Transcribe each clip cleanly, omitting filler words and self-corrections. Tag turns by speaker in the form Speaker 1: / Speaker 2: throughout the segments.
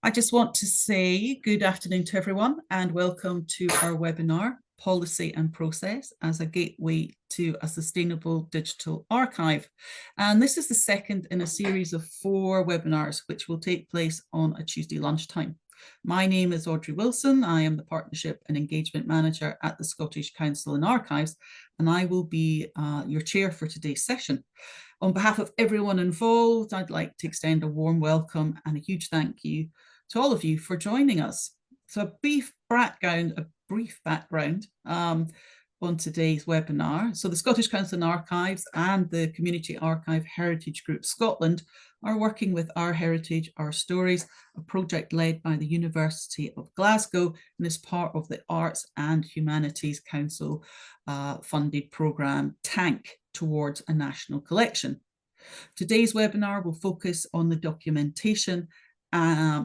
Speaker 1: I just want to say good afternoon to everyone and welcome to our webinar, Policy and Process as a Gateway to a Sustainable Digital Archive. And this is the second in a series of 4 webinars, which will take place on a Tuesday lunchtime. My name is Audrey Wilson. I am the Partnership and Engagement Manager at the Scottish Council in Archives, and I will be your chair for today's session. On behalf of everyone involved, I'd like to extend a warm welcome and a huge thank you to all of you for joining us. So a brief background on today's webinar. So the Scottish Council in Archives and the Community Archive Heritage Group Scotland are working with Our Heritage, Our Stories, a project led by the University of Glasgow and is part of the Arts and Humanities Council funded programme TANK towards a national collection. Today's webinar will focus on the documentation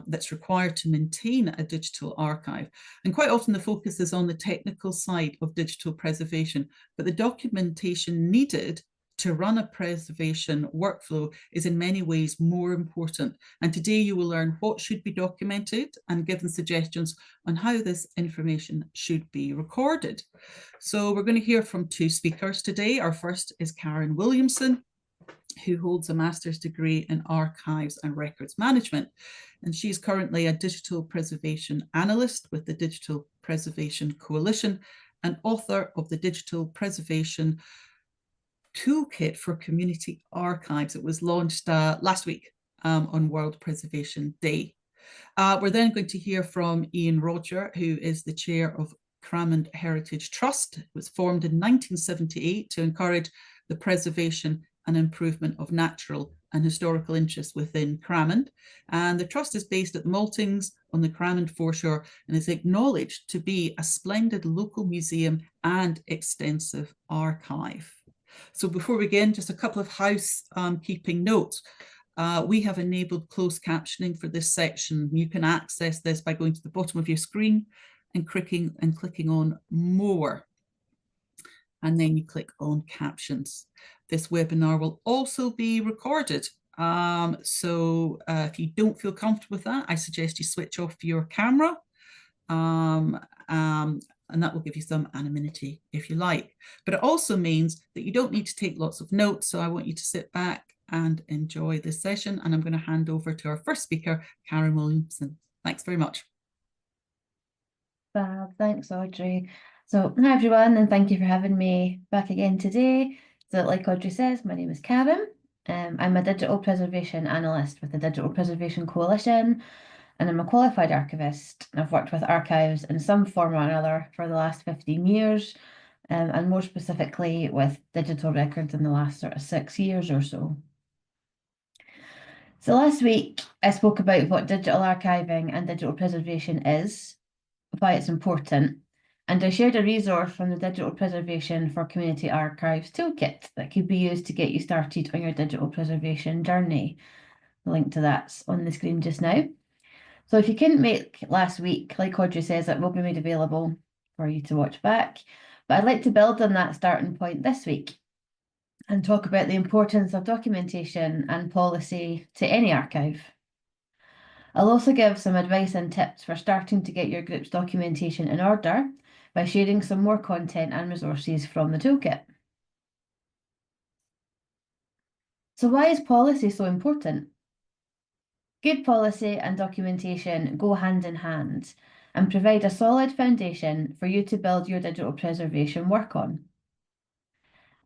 Speaker 1: that's required to maintain a digital archive. And quite often the focus is on the technical side of digital preservation, but the documentation needed to run a preservation workflow is in many ways more important. And today you will learn what should be documented and given suggestions on how this information should be recorded. So we're going to hear from 2 speakers today. Our first is Karyn Williamson, who holds a master's degree in archives and records management. And she's currently a digital preservation analyst with the Digital Preservation Coalition and author of the Digital Preservation Toolkit for Community Archives. It was launched last week on World Preservation Day. We're then going to hear from Ian Roger, who is the chair of Cramond Heritage Trust. It was formed in 1978 to encourage the preservation and improvement of natural and historical interests within Cramond. And the trust is based at the Maltings on the Cramond foreshore and is acknowledged to be a splendid local museum and extensive archive. So before we begin, just a couple of housekeeping notes. We have enabled closed captioning for this section. You can access this by going to the bottom of your screen and clicking on More. And then you click on Captions. This webinar will also be recorded. If you don't feel comfortable with that, I suggest you switch off your camera. And that will give you some anonymity if you like. But it also means that you don't need to take lots of notes. So I want you to sit back and enjoy this session. And I'm going to hand over to our first speaker, Karyn Williamson. Thanks very much.
Speaker 2: Thanks, Audrey. So hi everyone, and thank you for having me back again today. So like Audrey says, my name is Karyn. I'm a digital preservation analyst with the Digital Preservation Coalition, and I'm a qualified archivist. I've worked with archives in some form or another for the last 15 years, and more specifically with digital records in the last sort of 6 years or so. So last week, I spoke about what digital archiving and digital preservation is, why it's important, and I shared a resource from the Digital Preservation for Community Archives Toolkit that could be used to get you started on your digital preservation journey. The link to that's on the screen just now. So if you couldn't make last week, like Audrey says, it will be made available for you to watch back. But I'd like to build on that starting point this week and talk about the importance of documentation and policy to any archive. I'll also give some advice and tips for starting to get your group's documentation in order by sharing some more content and resources from the toolkit. So why is policy so important? Good policy and documentation go hand in hand and provide a solid foundation for you to build your digital preservation work on.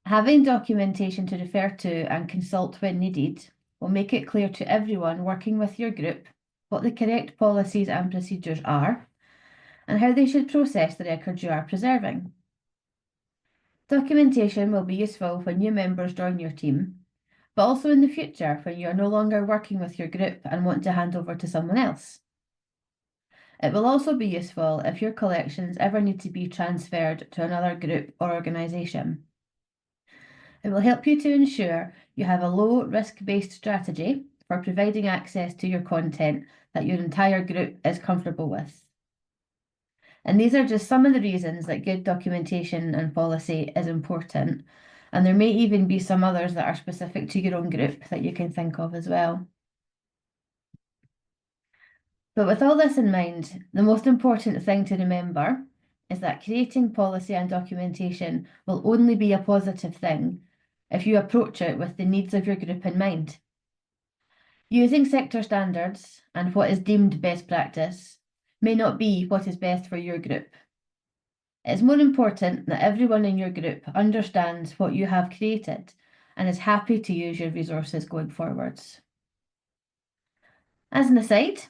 Speaker 2: Having documentation to refer to and consult when needed will make it clear to everyone working with your group what the correct policies and procedures are and how they should process the records you are preserving. Documentation will be useful when new members join your team, but also in the future when you are no longer working with your group and want to hand over to someone else. It will also be useful if your collections ever need to be transferred to another group or organisation. It will help you to ensure you have a low risk-based strategy for providing access to your content that your entire group is comfortable with. And these are just some of the reasons that good documentation and policy is important. And there may even be some others that are specific to your own group that you can think of as well. But with all this in mind, the most important thing to remember is that creating policy and documentation will only be a positive thing if you approach it with the needs of your group in mind. Using sector standards and what is deemed best practice may not be what is best for your group. It's more important that everyone in your group understands what you have created and is happy to use your resources going forwards. As an aside,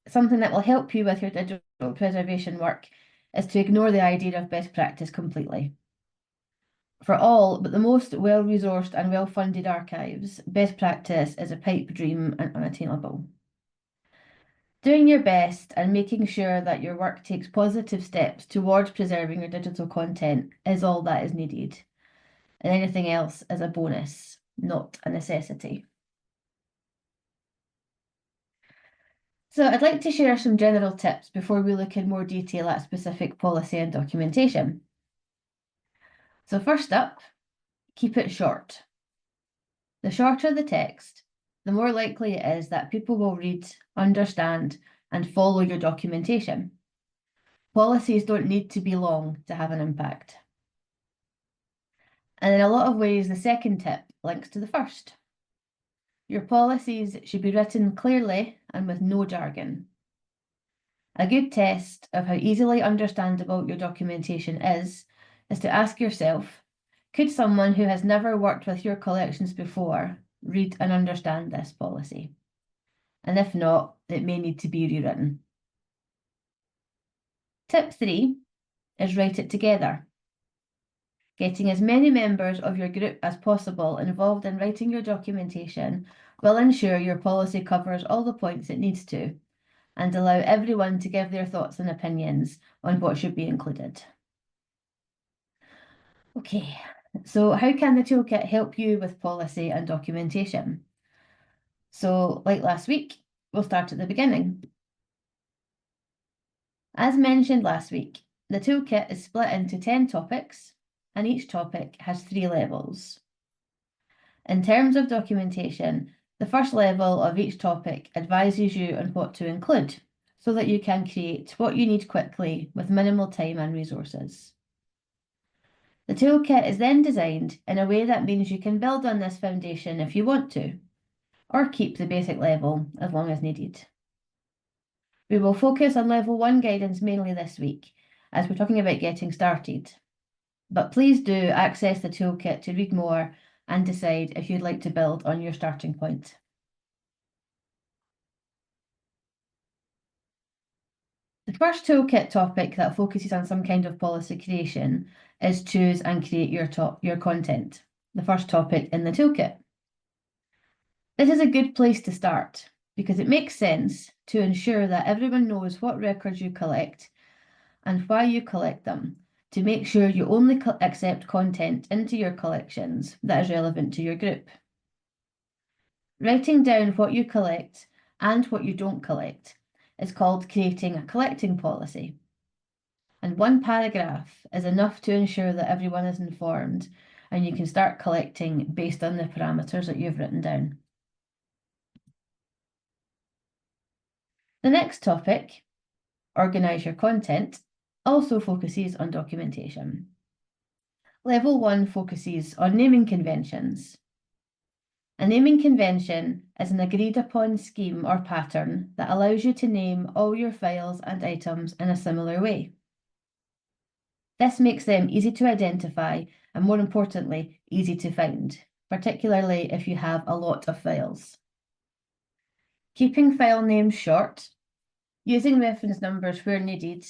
Speaker 2: something that will help you with your digital preservation work is to ignore the idea of best practice completely. For all but the most well-resourced and well-funded archives, best practice is a pipe dream and unattainable. Doing your best and making sure that your work takes positive steps towards preserving your digital content is all that is needed, and anything else is a bonus, not a necessity. So I'd like to share some general tips before we look in more detail at specific policy and documentation. So first up, keep it short. The shorter the text, the more likely it is that people will read, understand, and follow your documentation. Policies don't need to be long to have an impact. And in a lot of ways, the second tip links to the first. Your policies should be written clearly and with no jargon. A good test of how easily understandable your documentation is to ask yourself, could someone who has never worked with your collections before read and understand this policy? And if not, it may need to be rewritten. Tip 3 is write it together. Getting as many members of your group as possible involved in writing your documentation will ensure your policy covers all the points it needs to and allow everyone to give their thoughts and opinions on what should be included. Okay, so how can the toolkit help you with policy and documentation? So, like last week, we'll start at the beginning. As mentioned last week, the toolkit is split into 10 topics, and each topic has 3 levels. In terms of documentation, the first level of each topic advises you on what to include, so that you can create what you need quickly with minimal time and resources. The toolkit is then designed in a way that means you can build on this foundation if you want to, or keep the basic level as long as needed. We will focus on level 1 guidance mainly this week, as we're talking about getting started. But please do access the toolkit to read more and decide if you'd like to build on your starting point. The first toolkit topic that focuses on some kind of policy creation is choose and create your content, the first topic in the toolkit. This is a good place to start because it makes sense to ensure that everyone knows what records you collect and why you collect them, to make sure you only accept content into your collections that is relevant to your group. Writing down what you collect and what you don't collect is called creating a collecting policy. And 1 paragraph is enough to ensure that everyone is informed and you can start collecting based on the parameters that you've written down. The next topic, organise your content, also focuses on documentation. Level 1 focuses on naming conventions. A naming convention is an agreed upon scheme or pattern that allows you to name all your files and items in a similar way. This makes them easy to identify and, more importantly, easy to find, particularly if you have a lot of files. Keeping file names short, using reference numbers where needed,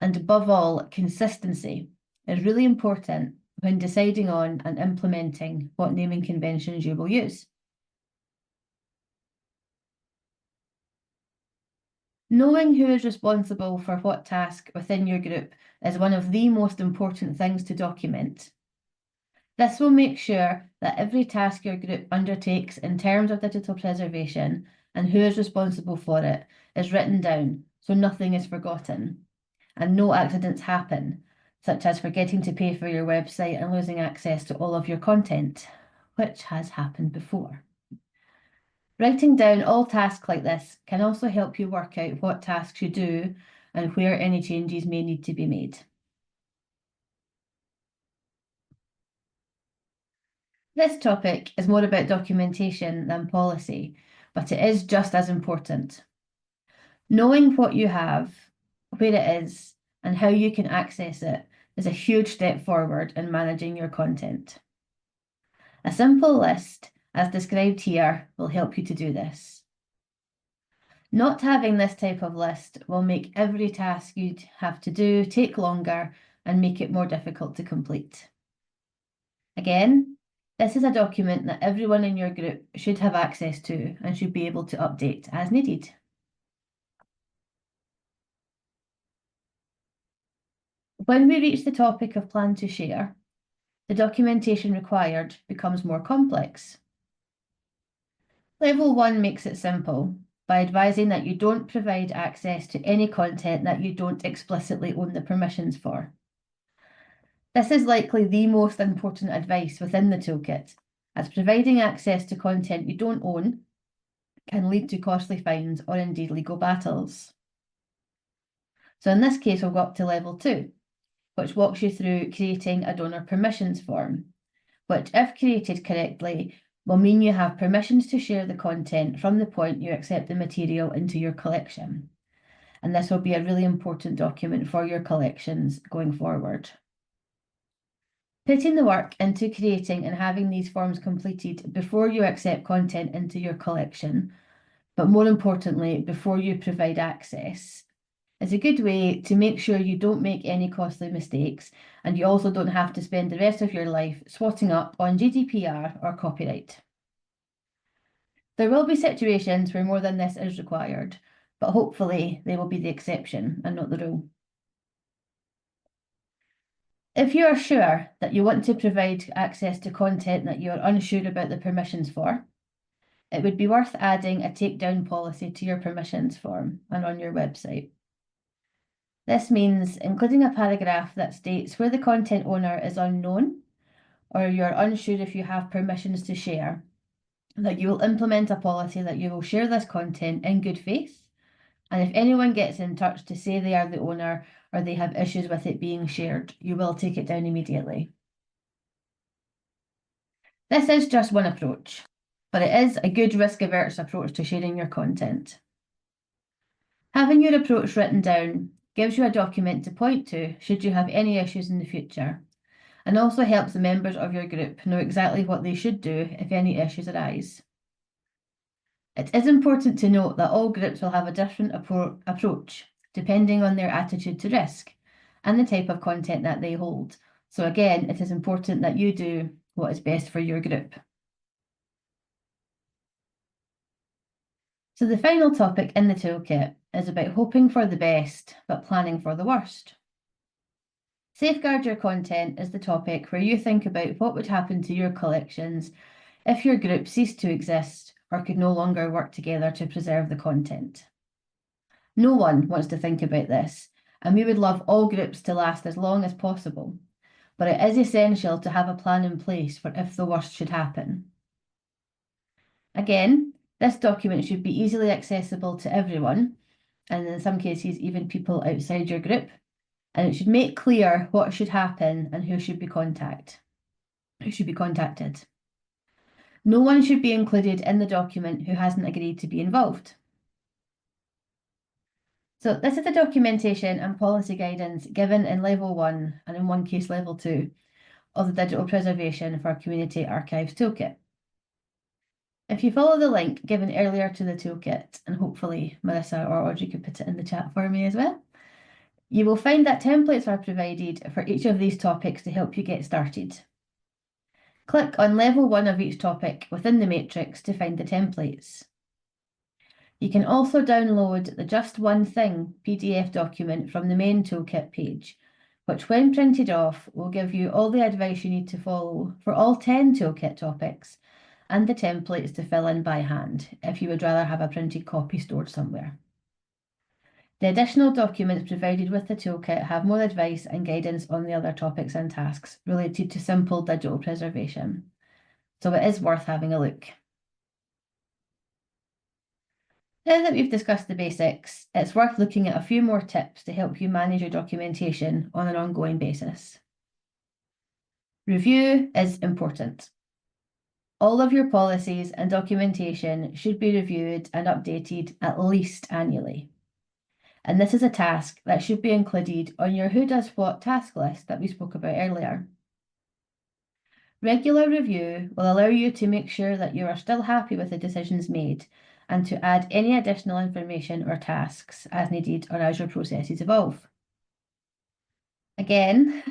Speaker 2: and above all, consistency is really important when deciding on and implementing what naming conventions you will use. Knowing who is responsible for what task within your group is one of the most important things to document. This will make sure that every task your group undertakes in terms of digital preservation and who is responsible for it is written down so nothing is forgotten and no accidents happen, such as forgetting to pay for your website and losing access to all of your content, which has happened before. Writing down all tasks like this can also help you work out what tasks you do and where any changes may need to be made. This topic is more about documentation than policy, but it is just as important. Knowing what you have, where it is, and how you can access it is a huge step forward in managing your content. A simple list, as described here, will help you to do this. Not having this type of list will make every task you'd have to do take longer and make it more difficult to complete. Again, this is a document that everyone in your group should have access to and should be able to update as needed. When we reach the topic of plan to share, the documentation required becomes more complex. Level 1 makes it simple by advising that you don't provide access to any content that you don't explicitly own the permissions for. This is likely the most important advice within the toolkit, as providing access to content you don't own can lead to costly fines or indeed legal battles. So in this case, we'll go up to level 2, which walks you through creating a donor permissions form, which, if created correctly, will mean you have permissions to share the content from the point you accept the material into your collection. And this will be a really important document for your collections going forward. Putting the work into creating and having these forms completed before you accept content into your collection, but more importantly, before you provide access, is a good way to make sure you don't make any costly mistakes, and you also don't have to spend the rest of your life swatting up on GDPR or copyright. There will be situations where more than this is required, but hopefully they will be the exception and not the rule. If you are sure that you want to provide access to content that you are unsure about the permissions for, it would be worth adding a takedown policy to your permissions form and on your website. This means including a paragraph that states where the content owner is unknown or you're unsure if you have permissions to share, that you will implement a policy that you will share this content in good faith, and if anyone gets in touch to say they are the owner or they have issues with it being shared, you will take it down immediately. This is just one approach, but it is a good risk-averse approach to sharing your content. Having your approach written down gives you a document to point to should you have any issues in the future, and also helps the members of your group know exactly what they should do if any issues arise. It is important to note that all groups will have a different approach depending on their attitude to risk and the type of content that they hold. So again, it is important that you do what is best for your group. So the final topic in the toolkit is about hoping for the best, but planning for the worst. Safeguard your content is the topic where you think about what would happen to your collections if your group ceased to exist or could no longer work together to preserve the content. No one wants to think about this, and we would love all groups to last as long as possible, but it is essential to have a plan in place for if the worst should happen. Again, this document should be easily accessible to everyone, and in some cases even people outside your group, and it should make clear what should happen and who should be contacted. No one should be included in the document who hasn't agreed to be involved. So this is the documentation and policy guidance given in level 1 and in one case level 2 of the Digital Preservation for Community Archives Toolkit. If you follow the link given earlier to the toolkit, and hopefully Marissa or Audrey could put it in the chat for me as well, you will find that templates are provided for each of these topics to help you get started. Click on level 1 of each topic within the matrix to find the templates. You can also download the Just One Thing PDF document from the main toolkit page, which when printed off will give you all the advice you need to follow for all 10 toolkit topics and the templates to fill in by hand if you would rather have a printed copy stored somewhere. The additional documents provided with the toolkit have more advice and guidance on the other topics and tasks related to simple digital preservation, so it is worth having a look. Now that we've discussed the basics, it's worth looking at a few more tips to help you manage your documentation on an ongoing basis. Review is important. All of your policies and documentation should be reviewed and updated at least annually. And this is a task that should be included on your who does what task list that we spoke about earlier. Regular review will allow you to make sure that you are still happy with the decisions made and to add any additional information or tasks as needed or as your processes evolve. Again,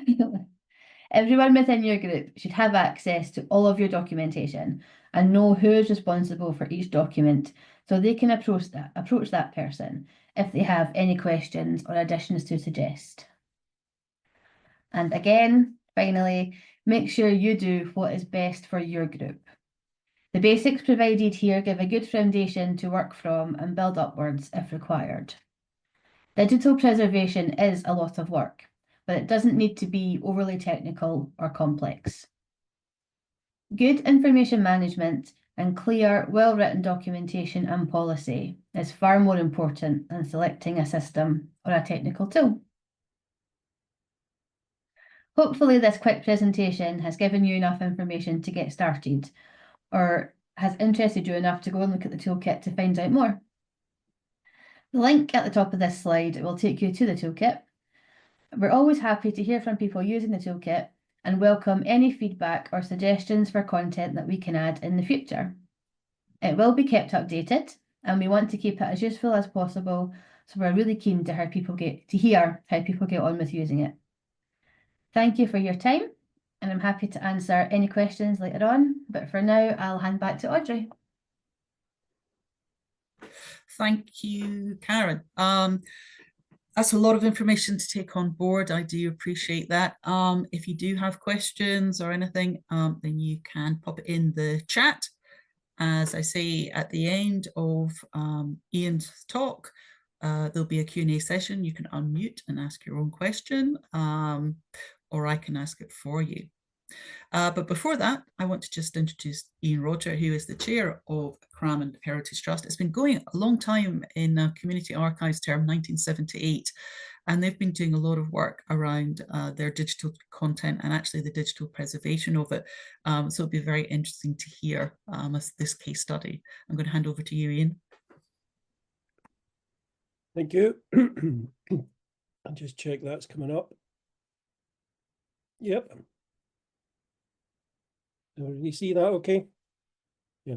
Speaker 2: everyone within your group should have access to all of your documentation and know who is responsible for each document so they can approach that person if they have any questions or additions to suggest. And again, finally, make sure you do what is best for your group. The basics provided here give a good foundation to work from and build upwards if required. Digital preservation is a lot of work, but it doesn't need to be overly technical or complex. Good information management and clear, well-written documentation and policy is far more important than selecting a system or a technical tool. Hopefully this quick presentation has given you enough information to get started, or has interested you enough to go and look at the toolkit to find out more. The link at the top of this slide will take you to the toolkit. We're always happy to hear from people using the toolkit and welcome any feedback or suggestions for content that we can add in the future. It will be kept updated and we want to keep it as useful as possible, so we're really keen to hear how people get on with using it. Thank you for your time, and I'm happy to answer any questions later on, but for now I'll hand back to Audrey.
Speaker 1: Thank you, Karyn. That's a lot of information to take on board. I do appreciate that. If you do have questions or anything, then you can pop it in the chat. As I say, at the end of Ian's talk, there'll be a Q&A session. You can unmute and ask your own question, or I can ask it for you. But before that, I want to just introduce Ian Roger, who is the chair of Karyn Heritage Trust. It's been going a long time in community archives term, 1978, and they've been doing a lot of work around their digital content and actually the digital preservation of it. So it'll be very interesting to hear this case study. I'm going to hand over to you, Ian.
Speaker 3: Thank you. I'll just check that's coming up. Yep. Do you see that okay? Yeah.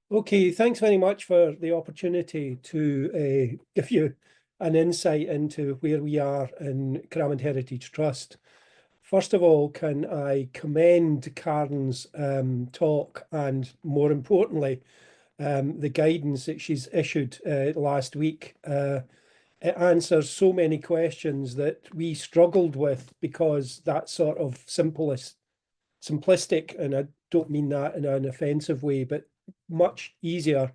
Speaker 3: Okay, thanks very much for the opportunity to give you an insight into where we are in Karyn Heritage Trust. First of all, can I commend Karyn's talk and, more importantly, the guidance that she's issued last week. It answers so many questions that we struggled with because that's sort of simplistic, and I don't mean that in an offensive way, but much easier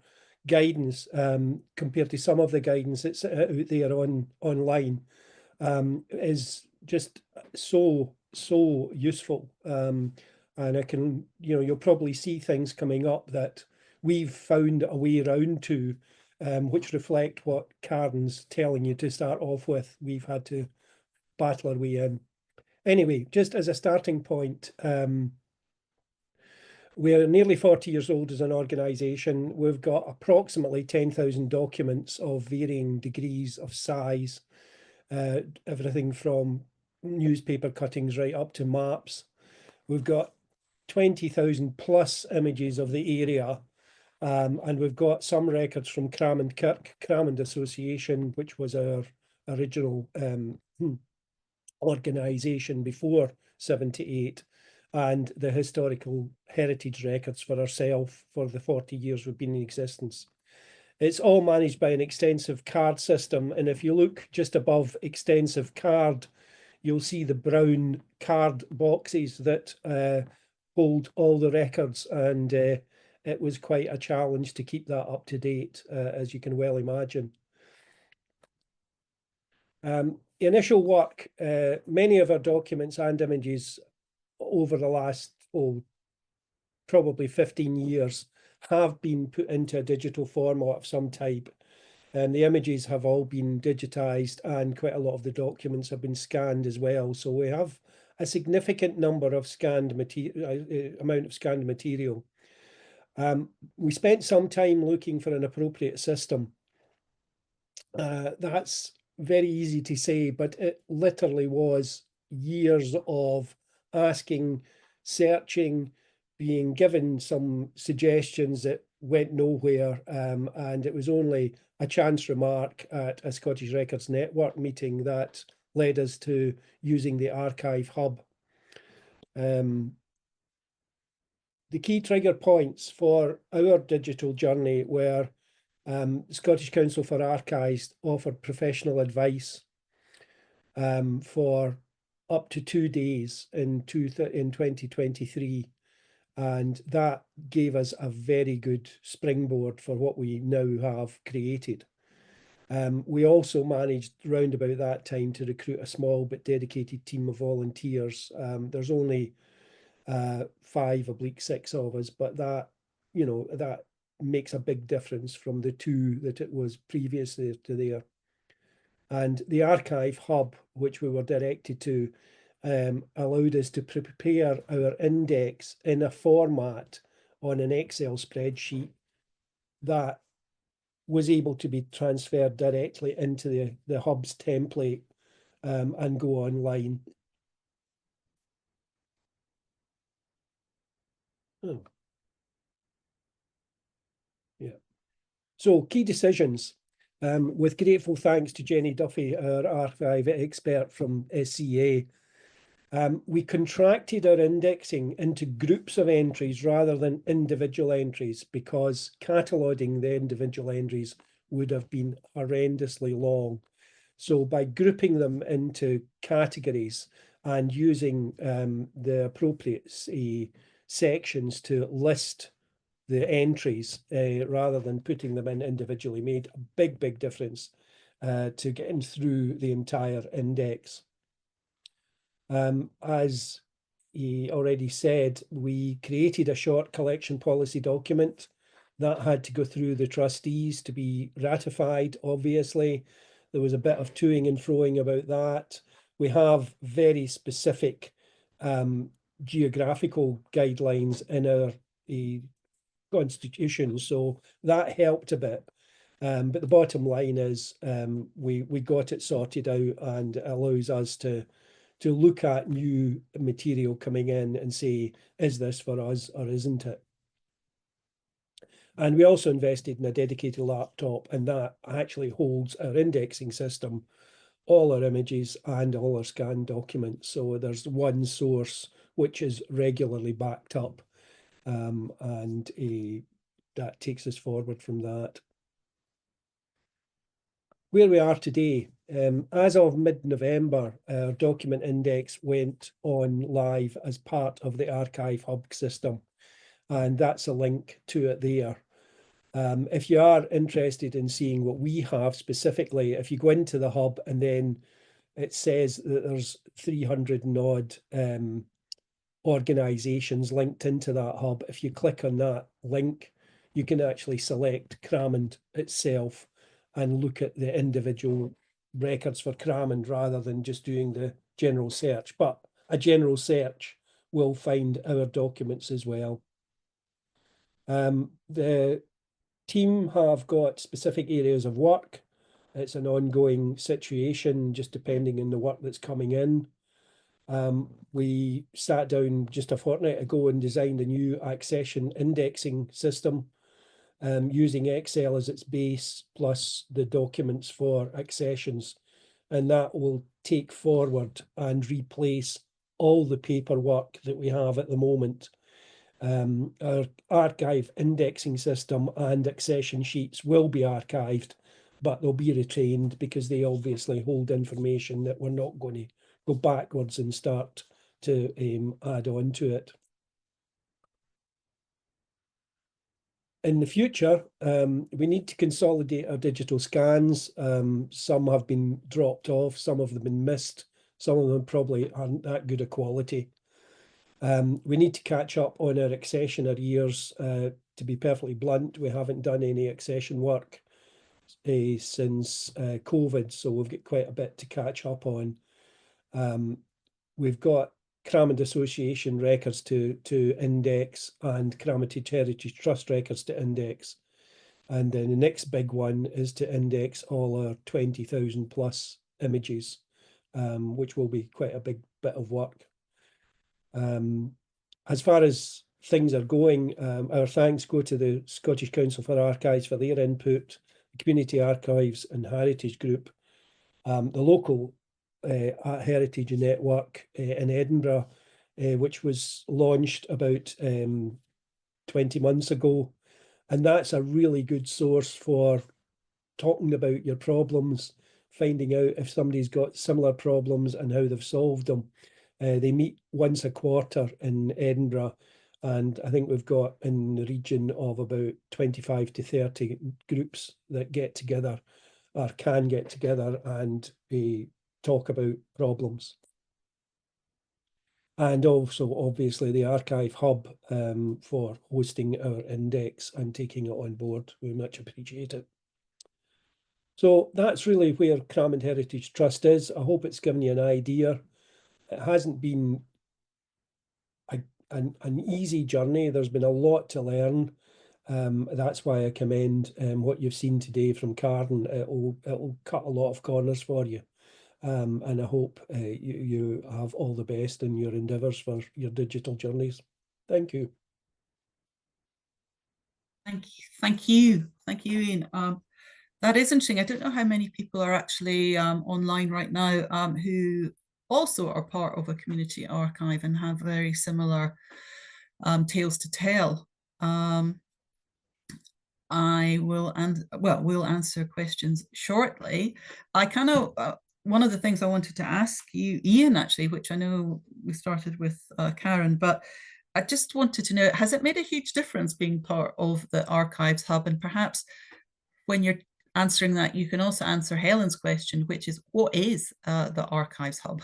Speaker 3: guidance compared to some of the guidance that's out there online is just so useful. And I can, you'll probably see things coming up that we've found a way around to, which reflect what Karyn's telling you to start off with. We've had to battle our way in. Anyway, just as a starting point, we're nearly 40 years old as an organisation. We've got approximately 10,000 documents of varying degrees of size, everything from newspaper cuttings right up to maps. We've got 20,000 plus images of the area, and we've got some records from Cramond Association, which was our original organisation before 78, and the historical heritage records for ourselves for the 40 years we've been in existence. It's all managed by an extensive card system, and if you look just above extensive card, you'll see the brown card boxes that hold all the records, and it was quite a challenge to keep that up to date, as you can well imagine. Initial work, many of our documents and images over the last, probably 15 years have been put into a digital format of some type. And the images have all been digitized, and quite a lot of the documents have been scanned as well. So we have a significant number of scanned amount of scanned material. We spent some time looking for an appropriate system. That's very easy to say, but it literally was years of asking, searching, being given some suggestions that went nowhere, and it was only a chance remark at a Scottish Records Network meeting that led us to using the archive hub. The key trigger points for our digital journey were the Scottish Council for Archives offered professional advice for up to 2 days in 2023. And that gave us a very good springboard for what we now have created. We also managed round about that time to recruit a small but dedicated team of volunteers. There's only 5/6 of us, but that, that makes a big difference from the 2 that it was previously to there. And the archive hub, which we were directed to, allowed us to prepare our index in a format on an Excel spreadsheet that was able to be transferred directly into the hub's template and go online. Oh. Yeah. So key decisions. With grateful thanks to Jenny Duffy, our archive expert from SCA, we contracted our indexing into groups of entries rather than individual entries, because cataloguing the individual entries would have been horrendously long. So by grouping them into categories and using the appropriate sections to list the entries rather than putting them in individually made a big difference to getting through the entire index. As he already said, we created a short collection policy document that had to go through the trustees to be ratified. Obviously, there was a bit of toing and froing about that. We have very specific geographical guidelines in our constitution, so that helped a bit. But the bottom line is we got it sorted out, and it allows us to look at new material coming in and say, is this for us or isn't it? And we also invested in a dedicated laptop, and that actually holds our indexing system, all our images and all our scanned documents. So there's one source which is regularly backed up, and that takes us forward from that. Where we are today, as of mid-November, our document index went on live as part of the archive hub system, and that's a link to it there. If you are interested in seeing what we have specifically, if you go into the hub and then it says that there's 300 and odd organisations linked into that hub, if you click on that link, you can actually select Cramond itself and look at the individual records for Cramond rather than just doing the general search. But a general search will find our documents as well. The team have got specific areas of work. It's an ongoing situation, just depending on the work that's coming in. We sat down just a fortnight ago and designed a new accession indexing system, using Excel as its base, plus the documents for accessions. And that will take forward and replace all the paperwork that we have at the moment. Our archive indexing system and accession sheets will be archived, but they'll be retained because they obviously hold information that we're not going to go backwards and start to add on to it. In the future, we need to consolidate our digital scans. Some have been dropped off, some have been missed, some of them probably aren't that good a quality. We need to catch up on our accession arrears. to be perfectly blunt, we haven't done any accession work since COVID, so we've got quite a bit to catch up on. We've got Cramond Association records to index and Cramond Heritage Trust records to index. And then the next big one is to index all our 20,000 plus images, which will be quite a big bit of work. As far as things are going, our thanks go to the Scottish Council for Archives for their input, the Community Archives and Heritage Group, the local Heritage Network in Edinburgh, which was launched about 20 months ago. And that's a really good source for talking about your problems, finding out if somebody's got similar problems and how they've solved them. They meet once a quarter in Edinburgh, and I think we've got in the region of about 25 to 30 groups that get together or can get together and talk about problems. And also, obviously, the Archive Hub for hosting our index and taking it on board. We much appreciate it. So that's really where Cramond Heritage Trust is. I hope it's given you an idea. It hasn't been an easy journey. There's been a lot to learn. That's why I commend what you've seen today from Karyn. It'll cut a lot of corners for you. And I hope you have all the best in your endeavours for your digital journeys. Thank you.
Speaker 1: Thank you, Ian. That is interesting. I don't know how many people are actually online right now who also are part of a community archive and have very similar tales to tell. We'll answer questions shortly. I kind of one of the things I wanted to ask you, Ian, actually, which I know we started with Karyn, but I just wanted to know, has it made a huge difference being part of the Archives Hub? And perhaps when you're answering that, you can also answer Helen's question, which is, what is the Archives Hub?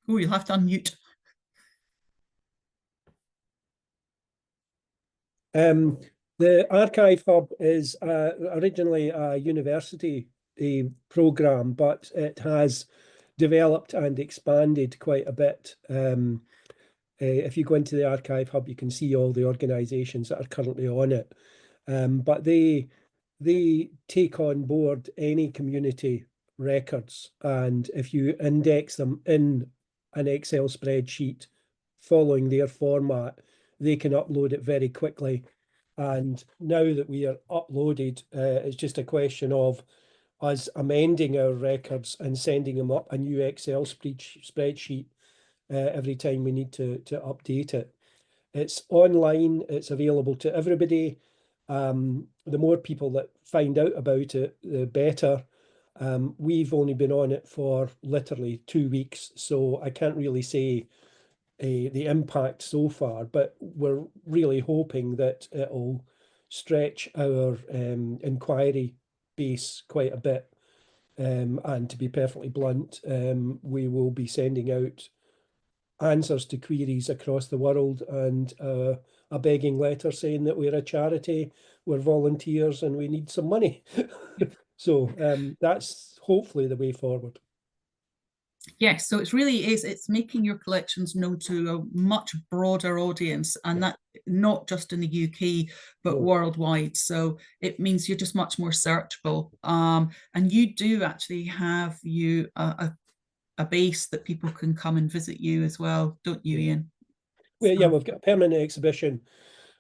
Speaker 1: Oh, you'll have to unmute.
Speaker 3: The Archive Hub is originally a university programme, but it has developed and expanded quite a bit. If you go into the Archive Hub, you can see all the organisations that are currently on it. But they take on board any community records, and if you index them in an Excel spreadsheet following their format, they can upload it very quickly. And now that we are uploaded, it's just a question of us amending our records and sending them up a new Excel spreadsheet every time we need to update it. It's online, it's available to everybody. The more people that find out about it, the better. We've only been on it for literally 2 weeks, so I can't really say the impact so far, but we're really hoping that it'll stretch our inquiry base quite a bit. And to be perfectly blunt, we will be sending out answers to queries across the world and a begging letter saying that we're a charity, we're volunteers, and we need some money. So that's hopefully the way forward.
Speaker 1: Yes, so it's making your collections known to a much broader audience, and that not just in the UK but worldwide. So it means you're just much more searchable, and you do actually have a base that people can come and visit you as well, don't you, Ian?
Speaker 3: Well, yeah, we've got a permanent exhibition,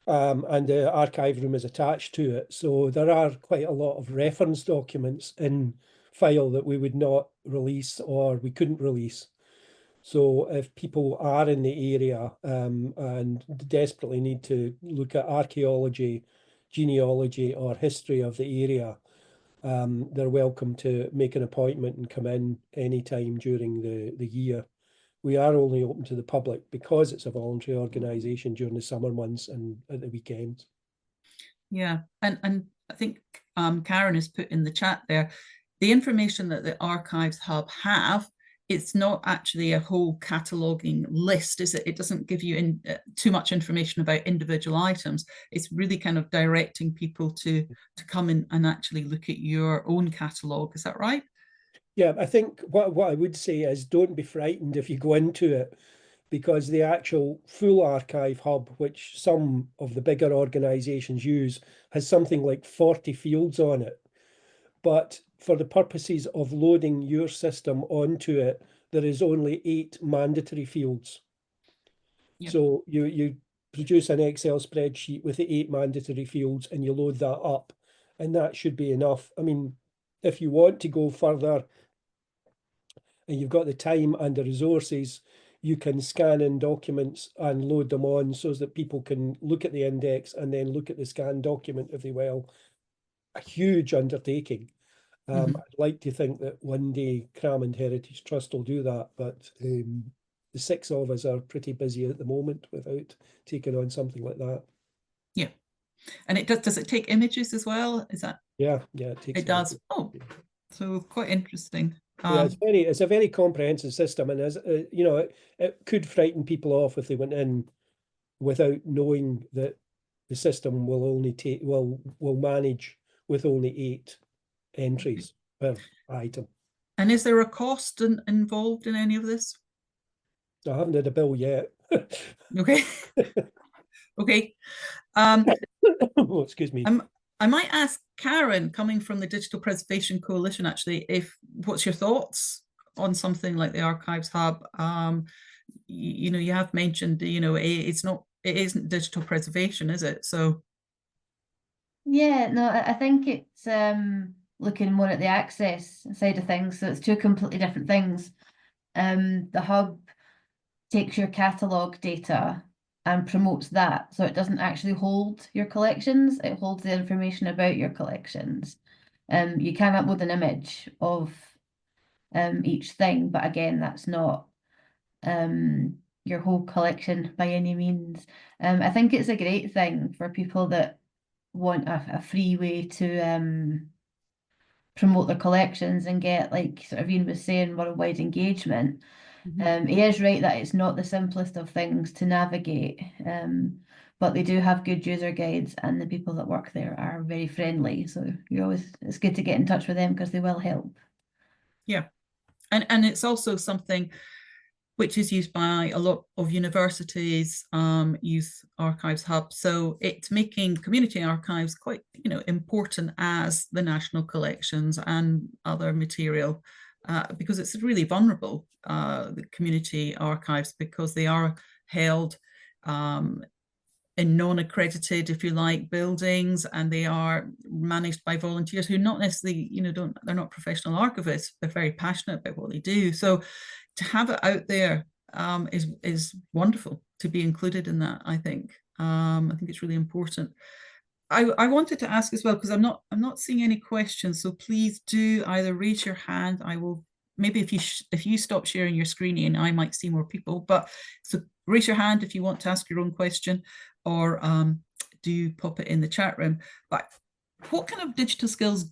Speaker 3: and the archive room is attached to it. So there are quite a lot of reference documents in file that we would not release or we couldn't release. So if people are in the area and desperately need to look at archaeology, genealogy, or history of the area, they're welcome to make an appointment and come in anytime during the year. We are only open to the public because it's a voluntary organisation during the summer months and at the weekends.
Speaker 1: Yeah, and I think Karyn has put in the chat there, the information that the Archives Hub have it's not actually a whole cataloguing list, is it? It doesn't give you too much information about individual items. It's really kind of directing people to come in and actually look at your own catalogue. Is that right?
Speaker 3: Yeah, I think what I would say is don't be frightened if you go into it, because the actual full archive hub, which some of the bigger organizations use, has something like 40 fields on it. But for the purposes of loading your system onto it, there is only 8 mandatory fields.
Speaker 1: Yep.
Speaker 3: So you produce an Excel spreadsheet with the 8 mandatory fields and you load that up, and that should be enough. I mean, if you want to go further and you've got the time and the resources, you can scan in documents and load them on so that people can look at the index and then look at the scanned document if they will. A huge undertaking. I'd like to think that one day Cram Heritage Trust will do that, but the 6 of us are pretty busy at the moment without taking on something like that.
Speaker 1: Yeah. And it does it take images as well? Is that?
Speaker 3: Yeah, it takes.
Speaker 1: It does. Oh, so quite interesting.
Speaker 3: Yeah, it's a very comprehensive system, and as you know, it could frighten people off if they went in without knowing that the system will only will manage with only 8 entries per item.
Speaker 1: And is there a cost involved in any of this?
Speaker 3: I haven't had a bill yet.
Speaker 1: Okay. Okay.
Speaker 3: Oh, excuse me.
Speaker 1: I might ask Karyn, coming from the Digital Preservation Coalition, actually, what's your thoughts on something like the Archives Hub? You have mentioned, it isn't digital preservation, is it? So.
Speaker 2: Yeah, no, I think it's looking more at the access side of things. So it's 2 completely different things. The hub takes your catalogue data and promotes that. So it doesn't actually hold your collections, it holds the information about your collections. You can upload an image of each thing, but again, that's not your whole collection by any means. I think it's a great thing for people that want a free way to promote their collections and get, like sort of Ian was saying, worldwide engagement. He is right that it's not the simplest of things to navigate, but they do have good user guides, and the people that work there are very friendly. So it's good to get in touch with them because they will help.
Speaker 1: Yeah, and it's also something which is used by a lot of universities, youth archives hub. So it's making community archives quite, important as the national collections and other material, because it's really vulnerable, the community archives, because they are held in non-accredited, if you like, buildings, and they are managed by volunteers who not necessarily, they're not professional archivists. They're very passionate about what they do. So to have it out there is wonderful to be included in that. I think it's really important. I wanted to ask as well, because I'm not seeing any questions. So please do either raise your hand. I will maybe if you stop sharing your screen, I might see more people. But so raise your hand if you want to ask your own question, or do pop it in the chat room. But what kind of digital skills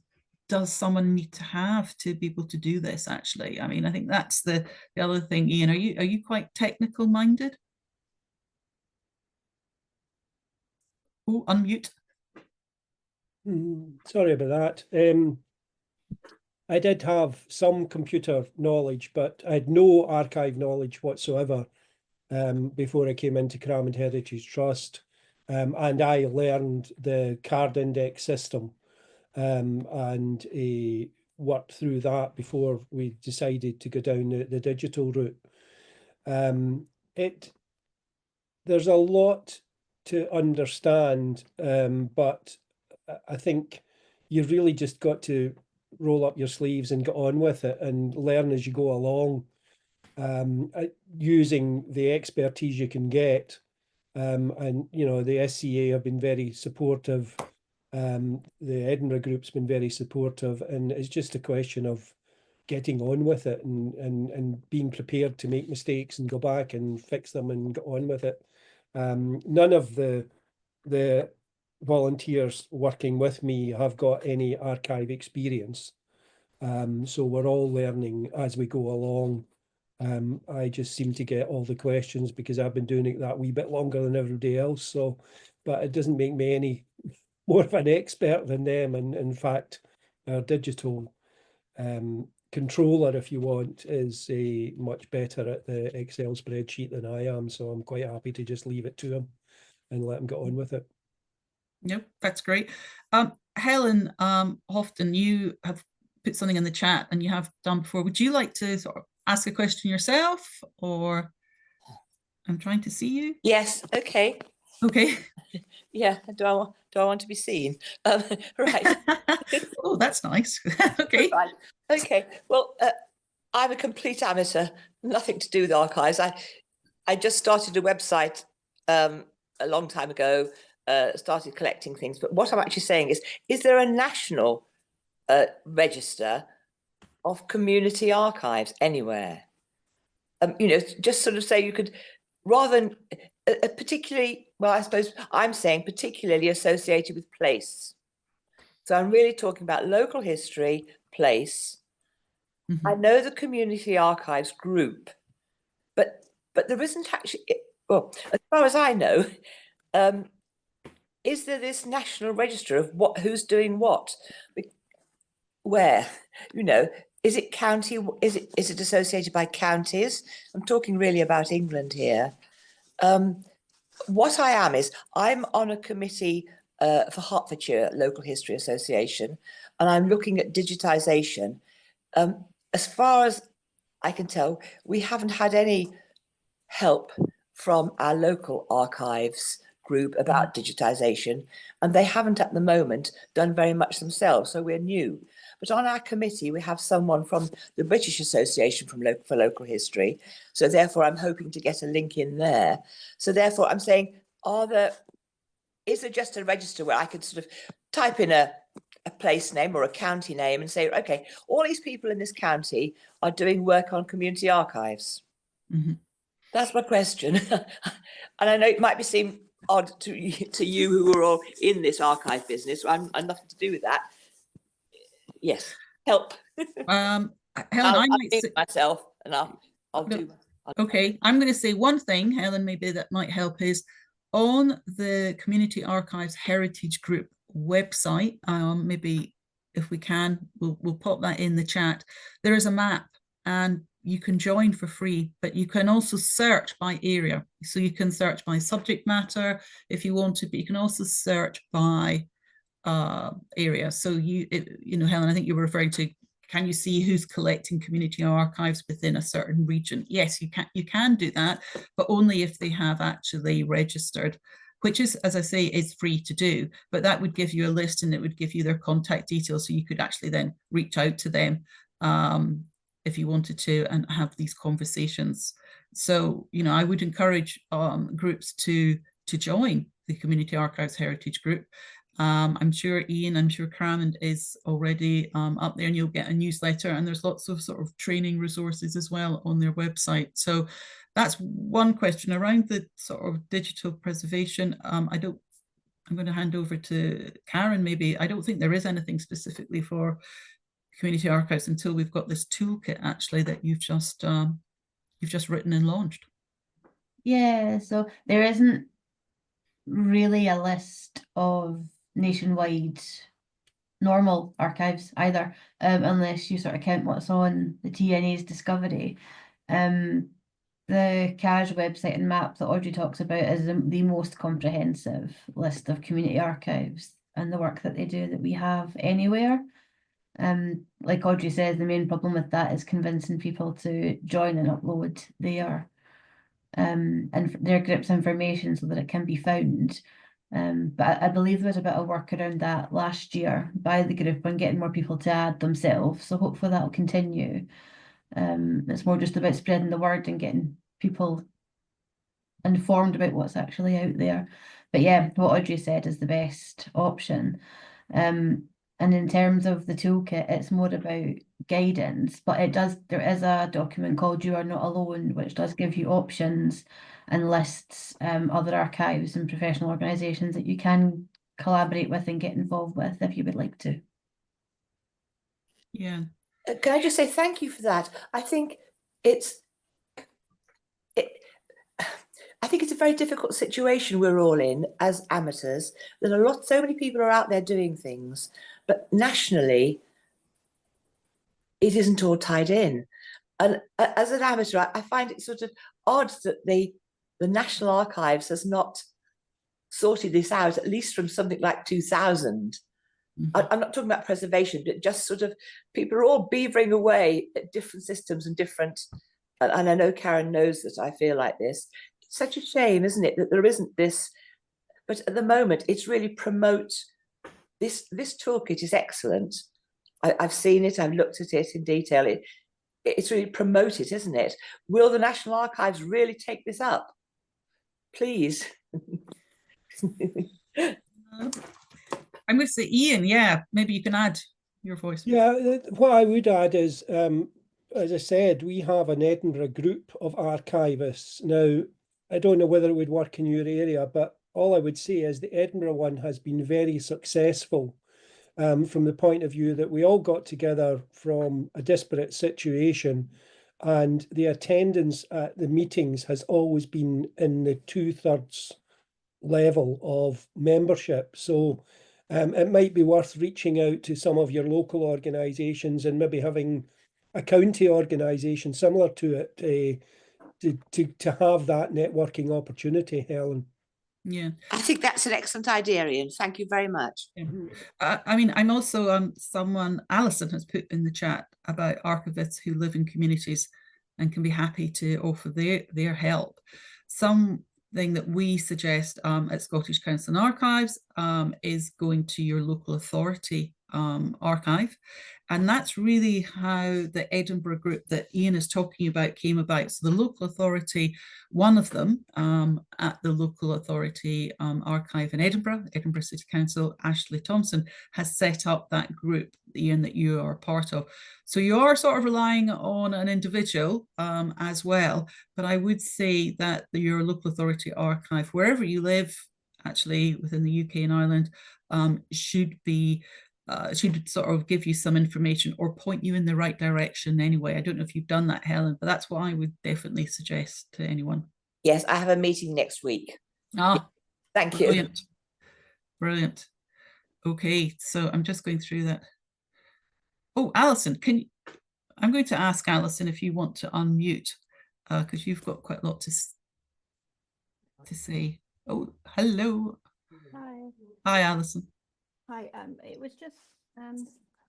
Speaker 1: does someone need to have to be able to do this? Actually, I mean, I think that's the other thing. Ian, are you quite technical minded? Oh, unmute.
Speaker 3: Sorry about that. I did have some computer knowledge, but I had no archive knowledge whatsoever before I came into Cram Heritage Trust. And I learned the card index system and worked through that before we decided to go down the digital route. There's a lot to understand, but I think you really just got to roll up your sleeves and get on with it and learn as you go along, using the expertise you can get. And the SCA have been very supportive. The Edinburgh group's been very supportive, and it's just a question of getting on with it and being prepared to make mistakes and go back and fix them and get on with it. None of the volunteers working with me have got any archive experience, so we're all learning as we go along. I just seem to get all the questions because I've been doing it that wee bit longer than everybody else. So, but it doesn't make me any more of an expert than them. And in fact, our digital controller, if you want, is much better at the Excel spreadsheet than I am. So I'm quite happy to just leave it to him and let him get on with it.
Speaker 1: Yep, that's great. Helen, often you have put something in the chat and you have done before. Would you like to sort of ask a question yourself, or I'm trying to see you?
Speaker 4: Yes, okay.
Speaker 1: Okay.
Speaker 4: Yeah, do I want to be seen? Right.
Speaker 1: Oh, that's nice. Okay.
Speaker 4: Right. Okay. Well, I'm a complete amateur, nothing to do with archives. I just started a website a long time ago, started collecting things. But what I'm actually saying is there a national register of community archives anywhere? You know, just sort of say you could, rather than particularly, well, I suppose I'm saying particularly associated with place. So I'm really talking about local history, place.
Speaker 1: Mm-hmm.
Speaker 4: I know the community archives group, but there isn't actually, well, as far as I know, is there this national register of who's doing what? Where, you know, is it county? Is it associated by counties? I'm talking really about England here. What I am is I'm on a committee for Hertfordshire Local History Association, and I'm looking at digitisation. As far as I can tell, we haven't had any help from our local archives group about digitisation, and they haven't at the moment done very much themselves, so we're new. But on our committee, we have someone from the British Association for Local History, so therefore I'm hoping to get a link in there. So therefore I'm saying, is there just a register where I could sort of type in a place name or a county name and say, okay, all these people in this county are doing work on community archives?
Speaker 1: Mm-hmm.
Speaker 4: That's my question. And I know it might seem odd to you who are all in this archive business. I'm nothing to do with that. Yes, help.
Speaker 1: Helen,
Speaker 4: I'll do myself, and I'll do.
Speaker 1: Okay, I'm going to say one thing, Helen, maybe that might help is on the Community Archives Heritage Group website. Maybe if we can, we'll pop that in the chat. There is a map, and you can join for free, but you can also search by area. So you can search by subject matter if you want to, but you can also search by area. So you know, Helen, I think you were referring to, can you see who's collecting community archives within a certain region? Yes, you can do that, but only if they have actually registered, which is, as I say, is free to do. But that would give you a list, and it would give you their contact details, so you could actually then reach out to them if you wanted to and have these conversations. So, you know, I would encourage groups to join the Community Archives Heritage Group. I'm sure Ian, I'm sure Karyn is already up there, and you'll get a newsletter, and there's lots of sort of training resources as well on their website. So that's one question around the sort of digital preservation. I'm going to hand over to Karyn. Maybe I don't think there is anything specifically for community archives until we've got this toolkit actually that you've just written and launched.
Speaker 2: Yeah, so there isn't really a list of nationwide normal archives either, unless you sort of count what's on the TNA's Discovery. The CAS website and map that Audrey talks about is the most comprehensive list of community archives and the work that they do that we have anywhere. Like Audrey says, the main problem with that is convincing people to join and upload their group's information so that it can be found. But I believe there was a bit of work around that last year by the group on getting more people to add themselves. So hopefully that will continue. It's more just about spreading the word and getting people informed about what's actually out there. But yeah, what Audrey said is the best option. And in terms of the toolkit, it's more about guidance, but there is a document called You Are Not Alone, which does give you options and lists other archives and professional organisations that you can collaborate with and get involved with if you would like to.
Speaker 1: Yeah.
Speaker 4: Can I just say thank you for that? I think it's I think it's a very difficult situation we're all in as amateurs. There's so many people are out there doing things, but nationally, it isn't all tied in. And as an amateur, I find it sort of odd that the National Archives has not sorted this out, at least from something like 2000. I'm not talking about preservation, but just sort of people are all beavering away at different systems and different, and I know Karyn knows that I feel like this. It's such a shame, isn't it, that there isn't this, but at the moment it's really promote, this toolkit is excellent. I've seen it, I've looked at it in detail. It's really promoted, isn't it? Will the National Archives really take this up? Please.
Speaker 1: I'm going to say, Ian, yeah, maybe you can add your voice.
Speaker 3: Yeah, what I would add is, as I said, we have an Edinburgh group of archivists. Now, I don't know whether it would work in your area, but all I would say is the Edinburgh one has been very successful from the point of view that we all got together from a disparate situation, and the attendance at the meetings has always been in the 2/3 level of membership. So it might be worth reaching out to some of your local organisations and maybe having a county organisation similar to it to have that networking opportunity, Helen.
Speaker 1: Yeah,
Speaker 4: I think that's an excellent idea, Ian. Thank you very much.
Speaker 1: yeah. I mean, I'm also someone Alison has put in the chat about archivists who live in communities and can be happy to offer their help. Something that we suggest at Scottish Council and Archives is going to your local authority archive. And that's really how the Edinburgh group that Ian is talking about came about. So the local authority, one of them at the local authority archive in Edinburgh City Council, Ashley Thompson, has set up that group, Ian, that you are part of. So you are sort of relying on an individual as well. But I would say that your local authority archive, wherever you live, actually within the UK and Ireland, should sort of give you some information or point you in the right direction anyway. I don't know if you've done that, Helen, but that's what I would definitely suggest to anyone.
Speaker 4: Yes, I have a meeting next week. Thank you.
Speaker 1: Brilliant. Brilliant. Okay, so I'm just going through that. Oh, Alison, I'm going to ask Alison if you want to unmute, because you've got quite a lot to say. Oh, hello.
Speaker 5: Hi.
Speaker 1: Hi, Alison.
Speaker 5: Hi. It was just.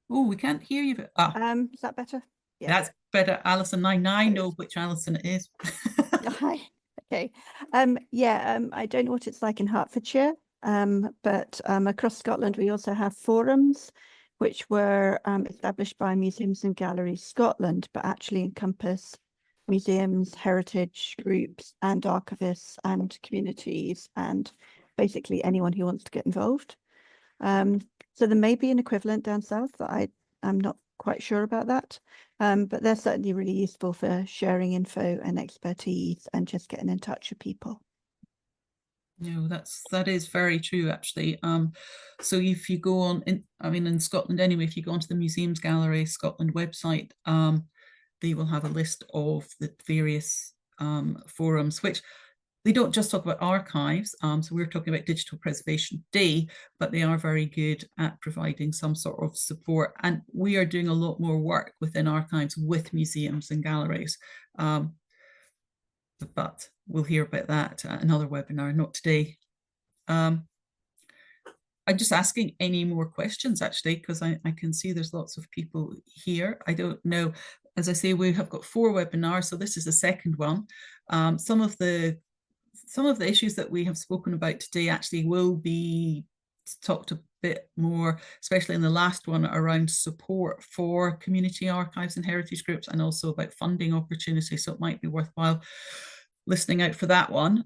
Speaker 1: Oh, we can't hear you.
Speaker 5: Is that better?
Speaker 1: Yeah. That's better, Alison. I know which Alison it is.
Speaker 5: Hi. Okay. I don't know what it's like in Hertfordshire, but across Scotland we also have forums, which were established by Museums and Galleries Scotland, but actually encompass museums, heritage groups, and archivists and communities, and basically anyone who wants to get involved. So there may be an equivalent down south that I'm not quite sure about that, but they're certainly really useful for sharing info and expertise and just getting in touch with people.
Speaker 1: No, that is very true, actually. So if you go on, in Scotland anyway, if you go onto the Museums Gallery Scotland website, they will have a list of the various forums, which they don't just talk about archives. So we're talking about Digital Preservation Day, but they are very good at providing some sort of support. And we are doing a lot more work within archives with museums and galleries. But we'll hear about that at another webinar, not today. I'm just asking any more questions, actually, because I can see there's lots of people here. I don't know. As I say, we have got 4 webinars, so this is the second one. Some of the issues that we have spoken about today actually will be talked a bit more, especially in the last one, around support for community archives and heritage groups, and also about funding opportunities. So it might be worthwhile listening out for that one.